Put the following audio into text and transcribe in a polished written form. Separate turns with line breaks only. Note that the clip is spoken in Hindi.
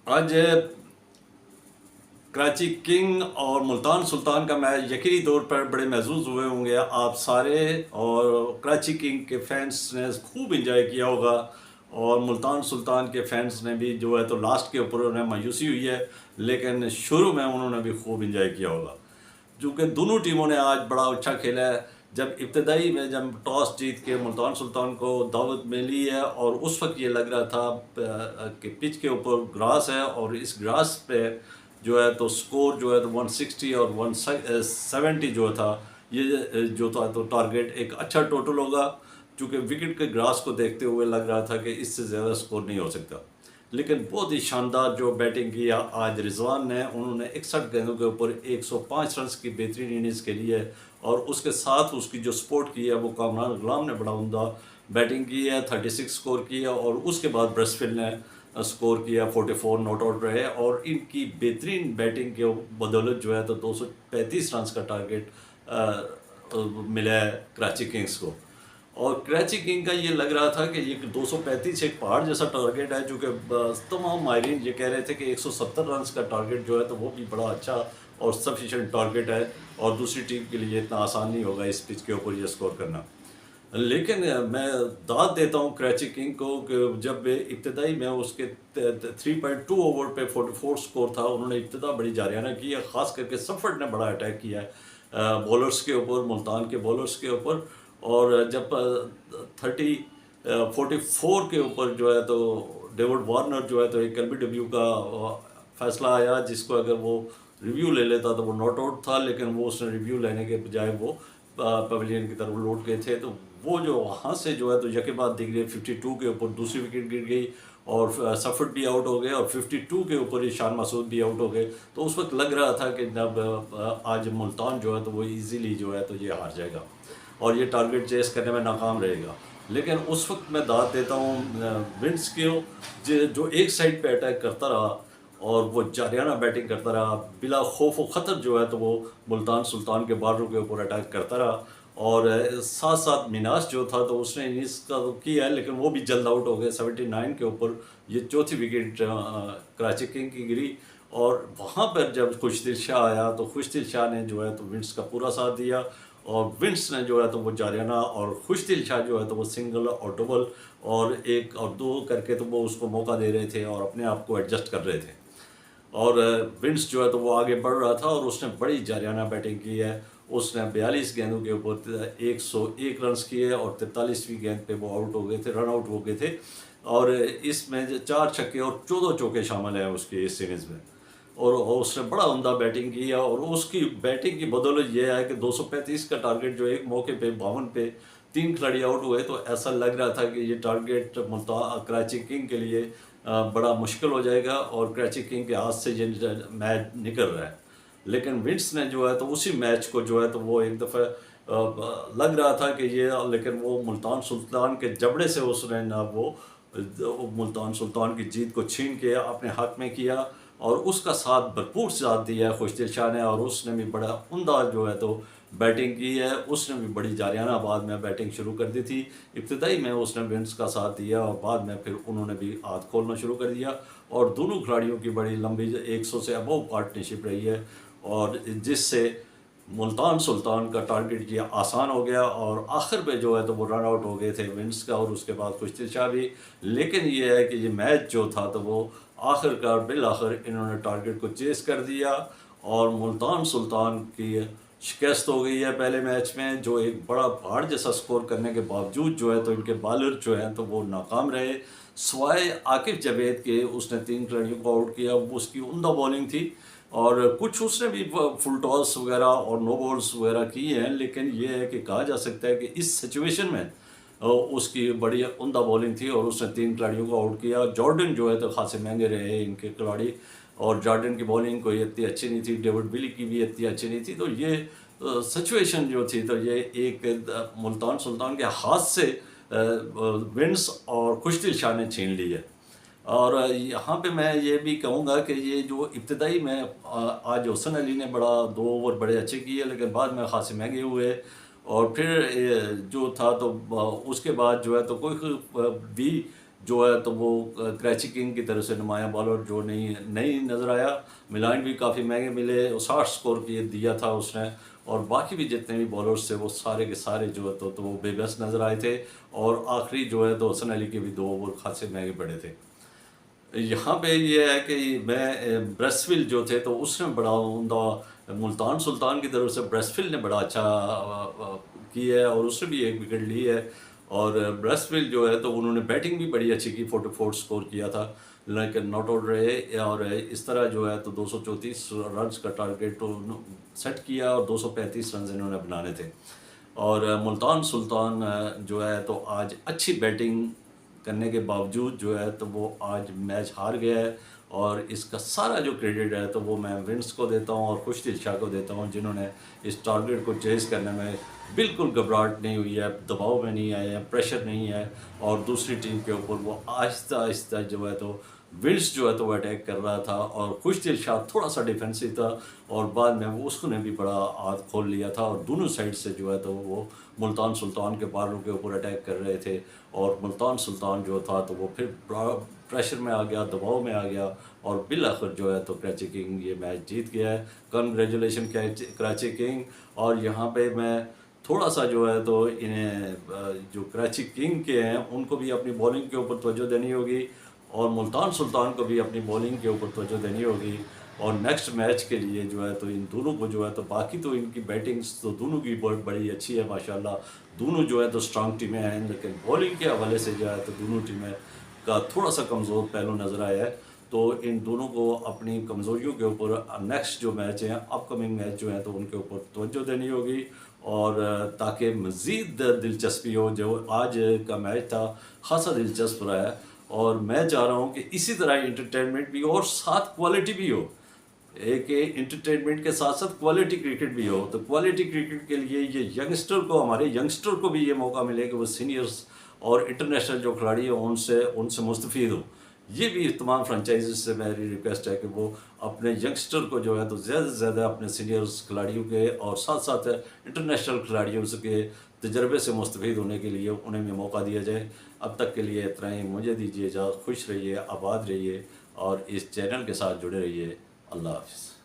आज कराची किंग और मुल्तान सुल्तान का मैच यकीनी तौर पर बड़े महसूस हुए होंगे आप सारे। और कराची किंग के फैंस ने खूब इंजॉय किया होगा और मुल्तान सुल्तान के फैंस ने भी जो है तो लास्ट के ऊपर उन्हें मायूसी हुई है, लेकिन शुरू में उन्होंने भी खूब इंजॉय किया होगा क्योंकि दोनों टीमों ने आज बड़ा अच्छा खेला है। जब इब्तदाई में जब टॉस जीत के मुल्तान सुल्तान को दावत मिली है और उस वक्त ये लग रहा था कि पिच के ऊपर ग्रास है और इस ग्रास पे जो है तो स्कोर जो है तो 160 और 170 जो था, ये जो था तो टारगेट एक अच्छा टोटल होगा। चूँकि विकेट के ग्रास को देखते हुए लग रहा था कि इससे ज़्यादा स्कोर नहीं हो सकता, लेकिन बहुत ही शानदार जो बैटिंग की आज रिजवान ने, उन्होंने 61 गेंदों के ऊपर 105 रन की बेहतरीन इनिंग्स खेली है। और उसके साथ उसकी जो सपोर्ट की है वो कामरान गुलाम ने बड़ा उम्दा बैटिंग की है, 36 स्कोर किया। और उसके बाद ब्रसफिल ने स्कोर किया, 44 नॉट आउट रहे। और इनकी बेहतरीन बैटिंग के बदौलत जो है तो 235 रन का टारगेट मिला है कराची किंग्स को। और कराची किंग का ये लग रहा था कि ये 235 एक पहाड़ जैसा टारगेट है, जो कि तमाम माहिरीन ये कह रहे थे कि 170 रन का टारगेट जो है तो वो भी बड़ा अच्छा और सफिशेंट टारगेट है और दूसरी टीम के लिए इतना आसान नहीं होगा इस पिच के ऊपर ये स्कोर करना। लेकिन मैं दाद देता हूँ कराची किंग को कि जब इब्तदाई में उसके 3.2 ओवर पे 44 स्कोर था, उन्होंने इब्तदा बड़ी जारियाना की है। ख़ास करके सफ़र्ट ने बड़ा अटैक किया है बॉलर्स के ऊपर, मुल्तान के बॉलर्स के ऊपर। और जब 44 के ऊपर जो है तो डेविड वार्नर जो है तो एक LBW का फैसला आया, जिसको अगर वो रिव्यू ले लेता तो वो नॉट आउट था, लेकिन वो उसने रिव्यू लेने के बजाय वो पवेलियन की तरफ लौट गए थे। तो वो जो वहाँ से जो है तो यके बाद दिख गए 52 के ऊपर दूसरी विकेट गिर गई और सफर्ट भी आउट हो गए और 52 के ऊपर ही शान मासूद भी आउट हो गए। तो उस वक्त लग रहा था कि जब आज मुल्तान जो है तो वो इजीली जो है तो ये हार जाएगा और ये टारगेट चेस करने में नाकाम रहेगा। लेकिन उस वक्त मैं दाद देता हूँ विंस को, जो एक साइड पे अटैक करता रहा और वो जारियाना बैटिंग करता रहा, बिला खौफ व ख़तर जो है तो वो मुल्तान सुल्तान के बॉर्डर के ऊपर अटैक करता रहा। और साथ साथ मिनास जो था तो उसने इनिंग्स का तो किया है, लेकिन वो भी जल्द आउट हो गए 79 के ऊपर। ये चौथी विकेट कराची किंग की गिरी और वहाँ पर जब खुशदिल शाह आया तो खुशदिल शाह ने जो है तो विंस का पूरा साथ दिया और विंस ने जो है तो वो जारियाना और खुशदिल शाह जो है तो वो सिंगल और डबल और एक और दो करके तो वो उसको मौका दे रहे थे और अपने आप को एडजस्ट कर रहे थे। और विंस जो है तो वो आगे बढ़ रहा था और उसने बड़ी जारियाना बैटिंग की है। उसने 42 गेंदों के ऊपर 101 रन किए और 43वीं गेंद पे वो आउट हो गए थे, रन आउट हो गए थे। और इसमें 4 छक्के और 14 चौके शामिल हैं उसके इस सीरीज़ में। और उसने बड़ा उम्दा बैटिंग की है और उसकी बैटिंग की बदौलत ये है कि 235 का टारगेट जो एक मौके पे 52 पे 3 खिलाड़ी आउट हुए, तो ऐसा लग रहा था कि ये टारगेट मुल्तान कराची किंग के लिए बड़ा मुश्किल हो जाएगा और कराची किंग के हाथ से ये मैच निकल रहा है। लेकिन विंस ने जो है तो उसी मैच को जो है तो वो एक दफ़ा लग रहा था कि ये, लेकिन वो मुल्तान सुल्तान के जबड़े से उसने ना वो मुल्तान सुल्तान की जीत को छीन के अपने हक में किया और उसका साथ भरपूर साथ दिया है खुशदिल शाह ने। और उसने भी बड़ा उम्दा जो है तो बैटिंग की है, उसने भी बड़ी जारियाना बाद में बैटिंग शुरू कर दी थी। इब्तदाई में उसने विंस का साथ दिया और बाद में फिर उन्होंने भी हाथ खोलना शुरू कर दिया और दोनों खिलाड़ियों की बड़ी लंबी 100 से अबव पार्टनरशिप रही है और जिससे मुल्तान सुल्तान का टारगेट ये आसान हो गया और आखिर पे जो है तो वो रन आउट हो गए थे विंस का और उसके बाद खुशदिल शाह भी। लेकिन ये है कि ये मैच जो था तो वो आखिरकार बिल आखिर इन्होंने टारगेट को चेस कर दिया और मुल्तान सुल्तान की शिकस्त हो गई है पहले मैच में, जो एक बड़ा पहाड़ जैसा स्कोर करने के बावजूद जो है तो इनके बॉलर जो हैं तो वो नाकाम रहे। सवाए आकिब जावेद के उसने 3 खिलाड़ियों को आउट किया, वो उसकी उम्दा बॉलिंग थी और कुछ उसने भी फुल टॉस वगैरह और नो बॉल्स वगैरह की हैं। लेकिन ये है कि कहा जा सकता है कि इस सिचुएशन में उसकी बड़ी उम्दा बॉलिंग थी और उसने 3 खिलाड़ियों को आउट किया। जॉर्डन जो है तो खासे महंगे रहे इनके खिलाड़ी और जॉर्डन की बॉलिंग कोई इतनी अच्छी नहीं थी, डेविड विली की भी इतनी अच्छी नहीं थी। तो ये सिचुएशन जो थी तो ये एक मुल्तान सुल्तान के हाथ से विंस और खुशदिल शाह ने छीन ली है। और यहाँ पे मैं ये भी कहूँगा कि ये जो इब्तदाई में आज हसन अली ने बड़ा 2 ओवर बड़े अच्छे किए, लेकिन बाद में खासे महंगे हुए और फिर जो था तो उसके बाद जो है तो कोई भी जो है तो वो क्रैची किंग की तरह से नुमाया बॉलर जो नहीं नज़र आया। मिलान भी काफ़ी महंगे मिले, 60 स्कोर दिया था उसने, और बाकी भी जितने भी बॉलर्स थे वो सारे के सारे जो है तो वो बेबस नज़र आए थे। और आखिरी जो है तो हसन अली के भी 2 ओवर खासे महंगे पड़े थे। यहाँ पे ये है कि मैं ब्रेस्टफिल जो थे तो उसने बड़ा उम्दा, मुल्तान सुल्तान की तरफ से ब्रेस्टफिल ने बड़ा अच्छा किया है और उसने भी 1 विकेट ली है। और ब्रेस्टफिल जो है तो उन्होंने बैटिंग भी बड़ी अच्छी की, 44 स्कोर किया था, लेकिन नॉट आउट रहे। और इस तरह जो है तो 234 रन्स का टारगेट तो सेट किया और 235 रन इन्होंने बनाने थे। और मुल्तान सुल्तान जो है तो आज अच्छी बैटिंग करने के बावजूद जो है तो वो आज मैच हार गया है। और इसका सारा जो क्रेडिट है तो वो मैं विंस को देता हूँ और खुशदिल शाह को देता हूँ, जिन्होंने इस टारगेट को चेज़ करने में बिल्कुल घबराहट नहीं हुई है, दबाव में नहीं आए हैं, प्रेशर नहीं है। और दूसरी टीम के ऊपर वो आहिस्ता आहिस्ता जो है तो विल्स जो है तो वो अटैक कर रहा था, और खुशदिल शाह थोड़ा सा डिफेंसिव था, और बाद में वो उसने भी बड़ा हाथ खोल लिया था। और दोनों साइड से जो है तो वो मुल्तान सुल्तान के बालों के ऊपर अटैक कर रहे थे। और मुल्तान सुल्तान जो था तो वो फिर प्रेशर में आ गया, दबाव में आ गया, और बिल आखिर जो है तो कराची किंग ये मैच जीत गया है। Congratulation Karachi king. और यहाँ पे मैं थोड़ा सा जो है तो इन्हें जो कराची किंग के हैं उनको भी अपनी बॉलिंग के ऊपर तवज्जो देनी होगी, और मुल्तान सुल्तान को भी अपनी बॉलिंग के ऊपर तवज्जो देनी होगी। और नेक्स्ट मैच के लिए जो है तो इन दोनों को जो है तो, बाकी तो इनकी बैटिंग्स तो दोनों की बहुत बड़ी अच्छी है माशाल्लाह, दोनों जो है तो स्ट्रांग टीमें हैं, लेकिन बॉलिंग के हवाले से जो है तो दोनों टीमें का थोड़ा सा कमज़ोर पहलू नज़र आया है। तो इन दोनों को अपनी कमज़ोरियों के ऊपर नेक्स्ट जो मैच हैं, अपकमिंग मैच जो हैं तो उनके ऊपर तवज्जो देनी होगी, और ताकि मज़ीद दिलचस्पी हो। जो आज का मैच था ख़ासा दिलचस्प रहा है, और मैं चाह रहा हूँ कि इसी तरह इंटरटेनमेंट भी हो और साथ क्वालिटी भी हो। एक इंटरटेनमेंट के साथ साथ क्वालिटी क्रिकेट भी हो। तो क्वालिटी क्रिकेट के लिए ये हमारे यंगस्टर को भी ये मौका मिले कि वो सीनियर्स और इंटरनेशनल जो खिलाड़ी हैं उनसे उनसे मुस्तफ़ीद हो। ये भी तमाम फ्रेंचाइजीज से मेरी रिक्वेस्ट है कि वो अपने यंगस्टर को जो है तो ज़्यादा से ज़्यादा अपने सीनियर्स खिलाड़ियों के और साथ साथ इंटरनेशनल खिलाड़ियों के तजर्बे से मुस्तफ़ीद होने के लिए उन्हें भी मौका दिया जाए। अब तक के लिए इतना ही, मुझे दीजिए इजाज़त। खुश रहिए, आबाद रहिए, और इस चैनल के साथ जुड़े रहिए। अल्लाह हाफ़िज़।